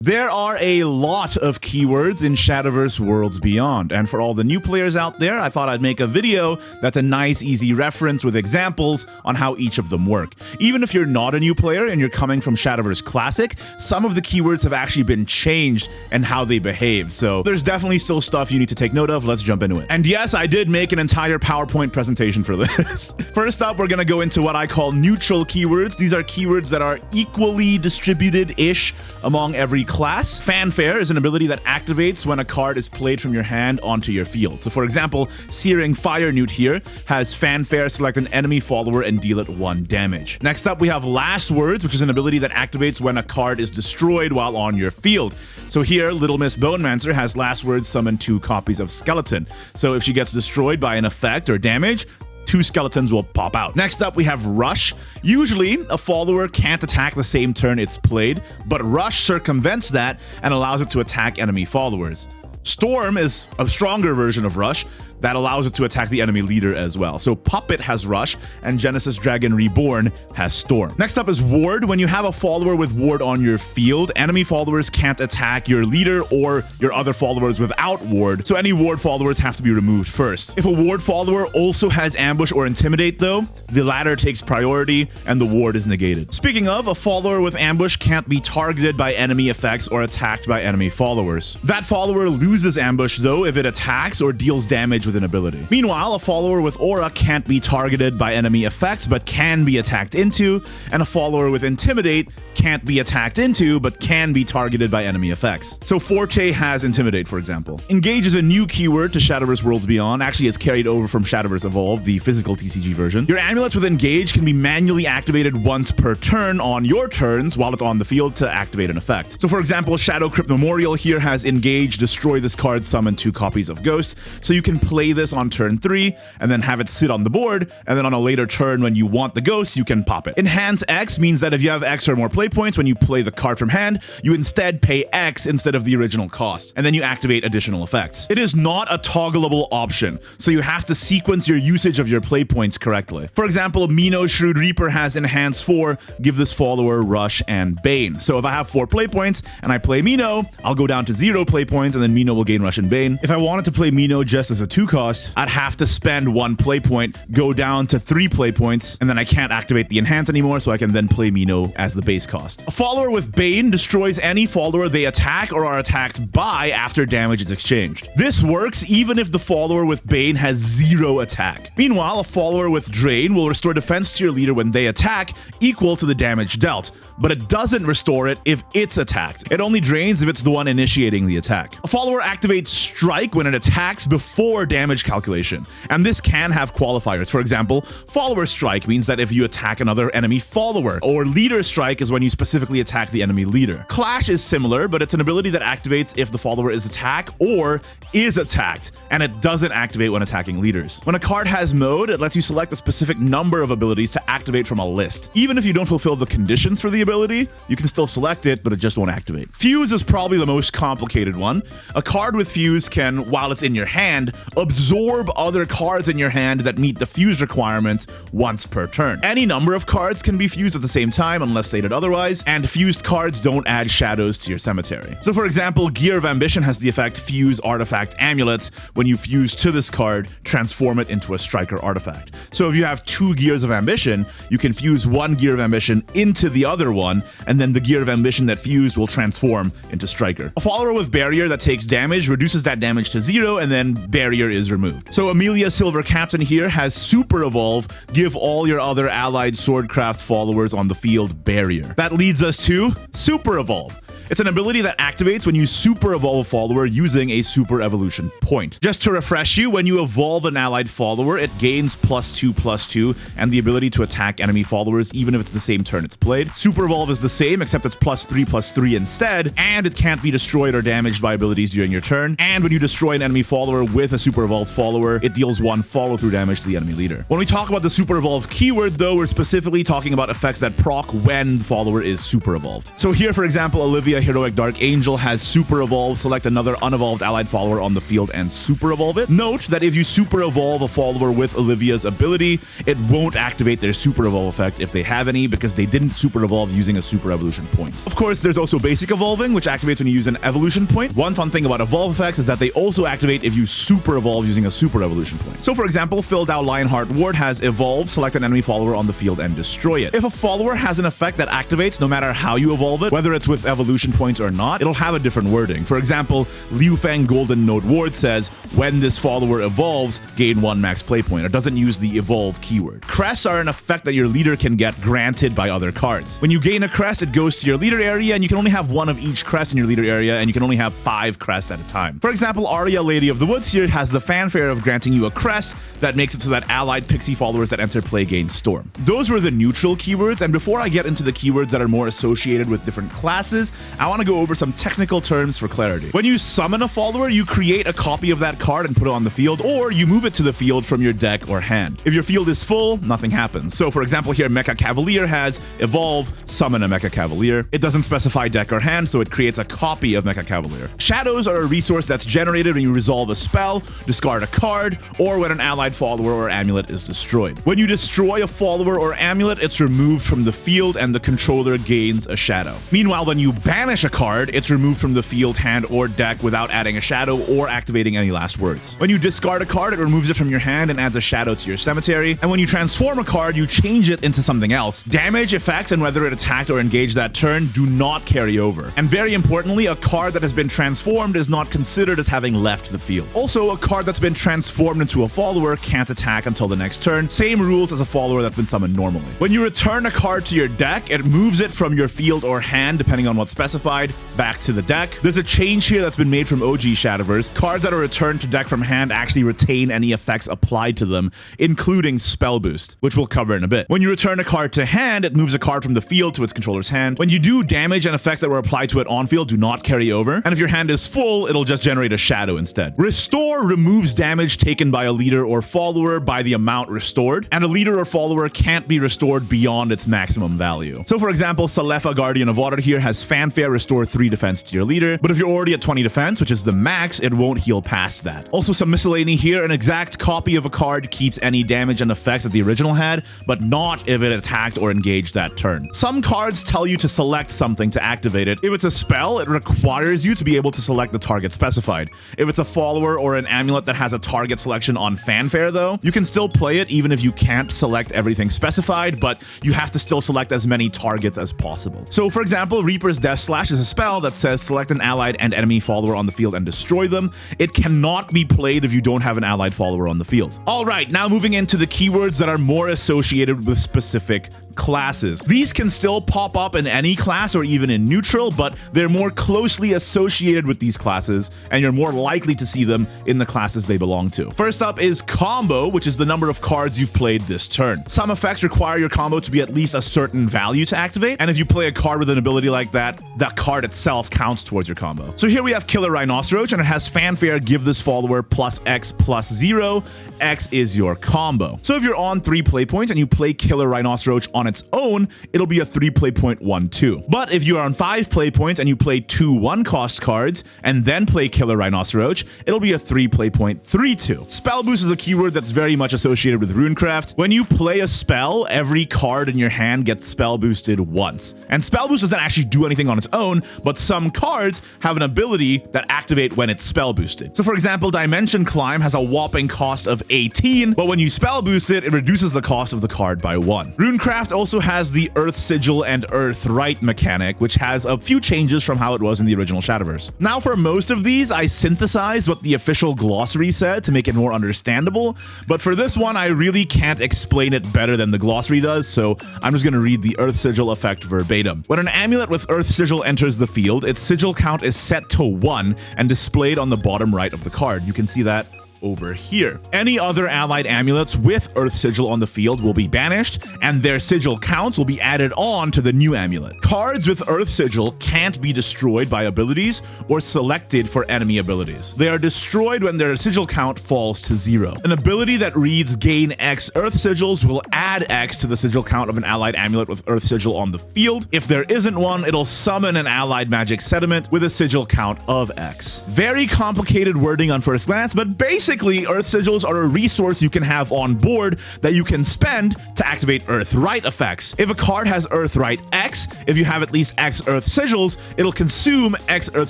There are a lot of keywords in Shadowverse Worlds Beyond, and for all the new players out there, I thought I'd make a video that's a nice, easy reference with examples on how each of them work. Even if you're not a new player and you're coming from Shadowverse Classic, some of the keywords have actually been changed and how they behave, so there's definitely still stuff you need to take note of. Let's jump into it. And yes, I did make an entire PowerPoint presentation for this. First up, we're gonna go into what I call neutral keywords. These are keywords that are equally distributed-ish among every class. Fanfare is an ability that activates when a card is played from your hand onto your field. So for example, Searing Fire Newt here has Fanfare select an enemy follower and deal it 1 damage. Next up, we have Last Words, which is an ability that activates when a card is destroyed while on your field. So here, Little Miss Bonemancer has Last Words summon 2 copies of Skeleton. So if she gets destroyed by an effect or damage, 2 skeletons will pop out. Next up, we have Rush. Usually, a follower can't attack the same turn it's played, but Rush circumvents that and allows it to attack enemy followers. Storm is a stronger version of Rush that allows it to attack the enemy leader as well. So Puppet has Rush, and Genesis Dragon Reborn has Storm. Next up is Ward. When you have a follower with Ward on your field, enemy followers can't attack your leader or your other followers without Ward, so any Ward followers have to be removed first. If a Ward follower also has Ambush or Intimidate though, the latter takes priority and the Ward is negated. Speaking of, a follower with Ambush can't be targeted by enemy effects or attacked by enemy followers. That follower loses Ambush though if it attacks or deals damage with an ability. Meanwhile, a follower with Aura can't be targeted by enemy effects but can be attacked into, and a follower with Intimidate can't be attacked into but can be targeted by enemy effects. So Forte has Intimidate, for example. Engage is a new keyword to Shadowverse Worlds Beyond. Actually, it's carried over from Shadowverse Evolved, the physical TCG version. Your amulets with Engage can be manually activated once per turn on your turns while it's on the field to activate an effect. So for example, Shadow Crypt Memorial here has Engage, destroy this card, summon 2 copies of Ghost. So you can play this on turn 3 and then have it sit on the board, and then on a later turn when you want the Ghost, you can pop it. Enhance X means that if you have X or more play points when you play the card from hand, you instead pay X instead of the original cost, and then you activate additional effects. It is not a toggleable option, so you have to sequence your usage of your play points correctly. For example, Mino Shrewd Reaper has Enhance 4, give this follower Rush and Bane. So if I have 4 play points and I play Mino, I'll go down to 0 play points and then Mino will gain Rush and Bane. If I wanted to play Mino just as a 2 cost, I'd have to spend 1 play point, go down to 3 play points, and then I can't activate the Enhance anymore, so I can then play Mino as the base cost. A follower with Bane destroys any follower they attack or are attacked by after damage is exchanged. This works even if the follower with Bane has 0 attack. Meanwhile, a follower with Drain will restore defense to your leader when they attack, equal to the damage dealt, but it doesn't restore it if it's attacked. It only drains if it's the one initiating the attack. A follower activates Strike when it attacks before damage calculation, and this can have qualifiers. For example, Follower Strike means that if you attack another enemy follower, or Leader Strike is when you specifically attack the enemy leader. Clash is similar, but it's an ability that activates if the follower is attacked or is attacked, and it doesn't activate when attacking leaders. When a card has mode, it lets you select a specific number of abilities to activate from a list. Even if you don't fulfill the conditions for the ability, you can still select it, but it just won't activate. Fuse is probably the most complicated one. A card with Fuse can, while it's in your hand, absorb other cards in your hand that meet the fuse requirements once per turn. Any number of cards can be fused at the same time unless stated otherwise, and fused cards don't add shadows to your cemetery. So for example, Gear of Ambition has the effect Fuse Artifact Amulets. When you fuse to this card, transform it into a striker artifact. So if you have 2 Gears of Ambition, you can fuse 1 Gear of Ambition into the other one, and then the Gear of Ambition that fused will transform into striker. A follower with Barrier that takes damage reduces that damage to 0, and then Barrier is removed. So Amelia Silver Captain here has Super Evolve, give all your other allied Swordcraft followers on the field Barrier. That leads us to Super Evolve. It's an ability that activates when you super evolve a follower using a super evolution point. Just to refresh you, when you evolve an allied follower, it gains +2/+2 and the ability to attack enemy followers even if it's the same turn it's played. Super evolve is the same, except it's +3/+3 instead, and it can't be destroyed or damaged by abilities during your turn. And when you destroy an enemy follower with a super evolved follower, it deals 1 follow-through damage to the enemy leader. When we talk about the super evolve keyword though, we're specifically talking about effects that proc when the follower is super evolved. So here, for example, Olivia Olivia, Heroic Dark Angel has super evolve, select another unevolved allied follower on the field and super evolve it. Note that if you super evolve a follower with Olivia's ability, it won't activate their super evolve effect if they have any, because they didn't super evolve using a super evolution point. Of course, there's also basic evolving, which activates when you use an evolution point. One fun thing about evolve effects is that they also activate if you super evolve using a super evolution point. So for example, Filled-Out Lionheart Ward has evolve, select an enemy follower on the field and destroy it. If a follower has an effect that activates no matter how you evolve it, whether it's with evolution points or not, it'll have a different wording. For example, Liu Fang Golden Note Ward says, when this follower evolves, gain 1 max play point. It doesn't use the evolve keyword. Crests are an effect that your leader can get granted by other cards. When you gain a crest, it goes to your leader area, and you can only have 1 of each crest in your leader area, and you can only have 5 crests at a time. For example, Arya, Lady of the Woods here has the fanfare of granting you a crest that makes it so that allied pixie followers that enter play gain storm. Those were the neutral keywords, and before I get into the keywords that are more associated with different classes, I want to go over some technical terms for clarity. When you summon a follower, you create a copy of that card and put it on the field, or you move it to the field from your deck or hand. If your field is full, nothing happens. So for example here, Mecha Cavalier has evolve, summon a Mecha Cavalier. It doesn't specify deck or hand, so it creates a copy of Mecha Cavalier. Shadows are a resource that's generated when you resolve a spell, discard a card, or when an allied follower or amulet is destroyed. When you destroy a follower or amulet, it's removed from the field and the controller gains a shadow. Meanwhile, when you banish a card, it's removed from the field, hand, or deck without adding a shadow or activating any last words. When you discard a card, it removes it from your hand and adds a shadow to your cemetery. And when you transform a card, you change it into something else. Damage, effects, and whether it attacked or engaged that turn do not carry over. And very importantly, a card that has been transformed is not considered as having left the field. Also, a card that's been transformed into a follower can't attack until the next turn. Same rules as a follower that's been summoned normally. When you return a card to your deck, it moves it from your field or hand, depending on what's specified, back to the deck. There's a change here that's been made from OG Shadowverse. Cards that are returned to deck from hand actually retain any effects applied to them, including Spellboost, which we'll cover in a bit. When you return a card to hand, it moves a card from the field to its controller's hand. When you do, damage and effects that were applied to it on field do not carry over. And if your hand is full, it'll just generate a shadow instead. Restore removes damage taken by a leader or follower by the amount restored, and a leader or follower can't be restored beyond its maximum value. So for example, Salefa, Guardian of Water here has Fanfare restore 3 defense to your leader, but if you're already at 20 defense, which is the max, it won't heal past that. Also some miscellany here, an exact copy of a card keeps any damage and effects that the original had, but not if it attacked or engaged that turn. Some cards tell you to select something to activate it. If it's a spell, it requires you to be able to select the target specified. If it's a follower or an amulet that has a target selection on Fanfare though, you can still play it even if you can't select everything specified, but you have to still select as many targets as possible. So for example, Reaper's Death Slash is a spell that says select an allied and enemy follower on the field and destroy them. It cannot be played if you don't have an allied follower on the field. Alright, now moving into the keywords that are more associated with specific classes. These can still pop up in any class or even in neutral, but they're more closely associated with these classes, and you're more likely to see them in the classes they belong to. First up is combo, which is the number of cards you've played this turn. Some effects require your combo to be at least a certain value to activate, and if you play a card with an ability like that, that card itself counts towards your combo. So here we have Killer Rhinoceros, and it has Fanfare, give this follower +X +0. X is your combo. So if you're on 3 play points and you play Killer Rhinoceros on its own, it'll be a 3 play point 1/2. But if you are on 5 play points and you play 2 1-cost cards and then play Killer Rhinoceros, it'll be a 3 play point 3/2. Spellboost is a keyword that's very much associated with Runecraft. When you play a spell, every card in your hand gets spell boosted once. And Spellboost doesn't actually do anything on its own, but some cards have an ability that activate when it's spell boosted. So for example, Dimension Climb has a whopping cost of 18, but when you spell boost it, it reduces the cost of the card by 1. Runecraft also has the Earth Sigil and Earth Rite mechanic, which has a few changes from how it was in the original Shadowverse. Now for most of these, I synthesized what the official glossary said to make it more understandable, but for this one, I really can't explain it better than the glossary does, so I'm just going to read the Earth Sigil effect verbatim. When an amulet with Earth Sigil enters the field, its sigil count is set to 1 and displayed on the bottom right of the card. You can see that over here. Any other allied amulets with Earth Sigil on the field will be banished, and their sigil counts will be added on to the new amulet. Cards with Earth Sigil can't be destroyed by abilities or selected for enemy abilities. They are destroyed when their sigil count falls to 0. An ability that reads gain X Earth Sigils will add X to the sigil count of an allied amulet with Earth Sigil on the field. If there isn't one, it'll summon an allied magic sediment with a sigil count of X. Very complicated wording on first glance, but basically Earth Sigils are a resource you can have on board that you can spend to activate Earth Rite effects. If a card has Earth Rite X, if you have at least X Earth Sigils, it'll consume X Earth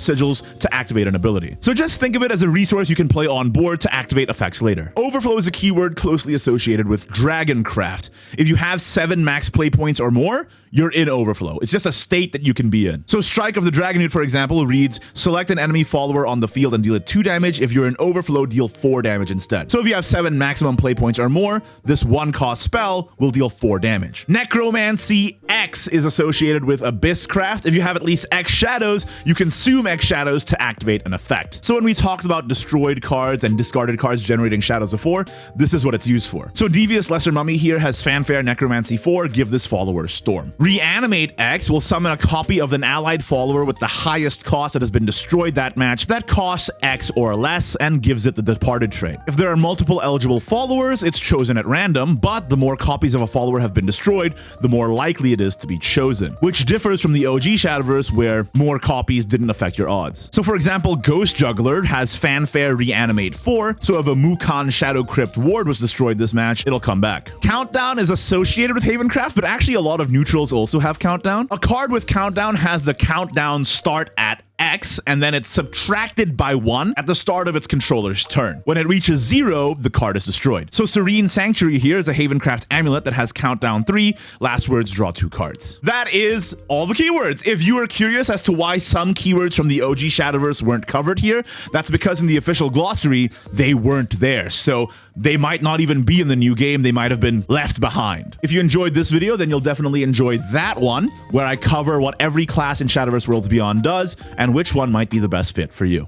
Sigils to activate an ability. So just think of it as a resource you can play on board to activate effects later. Overflow is a keyword closely associated with Dragoncraft. If you have 7 max play points or more, you're in Overflow. It's just a state that you can be in. So Strike of the Dragonute, for example, reads, select an enemy follower on the field and deal it 2 damage. If you're in Overflow, deal 4 damage instead. So if you have 7 maximum play points or more, this 1-cost spell will deal 4 damage. Necromancy X is associated with Abysscraft. If you have at least X shadows, you consume X shadows to activate an effect. So when we talked about destroyed cards and discarded cards generating shadows before, this is what it's used for. So Devious Lesser Mummy here has Fanfare Necromancy 4, give this follower Storm. Reanimate X will summon a copy of an allied follower with the highest cost that has been destroyed that match that costs X or less and gives it the Departed trait. If there are multiple eligible followers, it's chosen at random, but the more copies of a follower have been destroyed, the more likely it is to be chosen, which differs from the OG Shadowverse where more copies didn't affect your odds. So for example, Ghost Juggler has Fanfare Reanimate 4, so if a Mukon Shadow Crypt ward was destroyed this match, it'll come back. Countdown is associated with Havencraft, but actually a lot of neutrals also have Countdown. A card with Countdown has the countdown start at X, and then it's subtracted by 1 at the start of its controller's turn. When it reaches 0, the card is destroyed. So Serene Sanctuary here is a Havencraft amulet that has Countdown 3, last words draw 2 cards. That is all the keywords. If you are curious as to why some keywords from the OG Shadowverse weren't covered here, that's because in the official glossary, they weren't there. So they might not even be in the new game, they might have been left behind. If you enjoyed this video, then you'll definitely enjoy that one, where I cover what every class in Shadowverse Worlds Beyond does, and which one might be the best fit for you.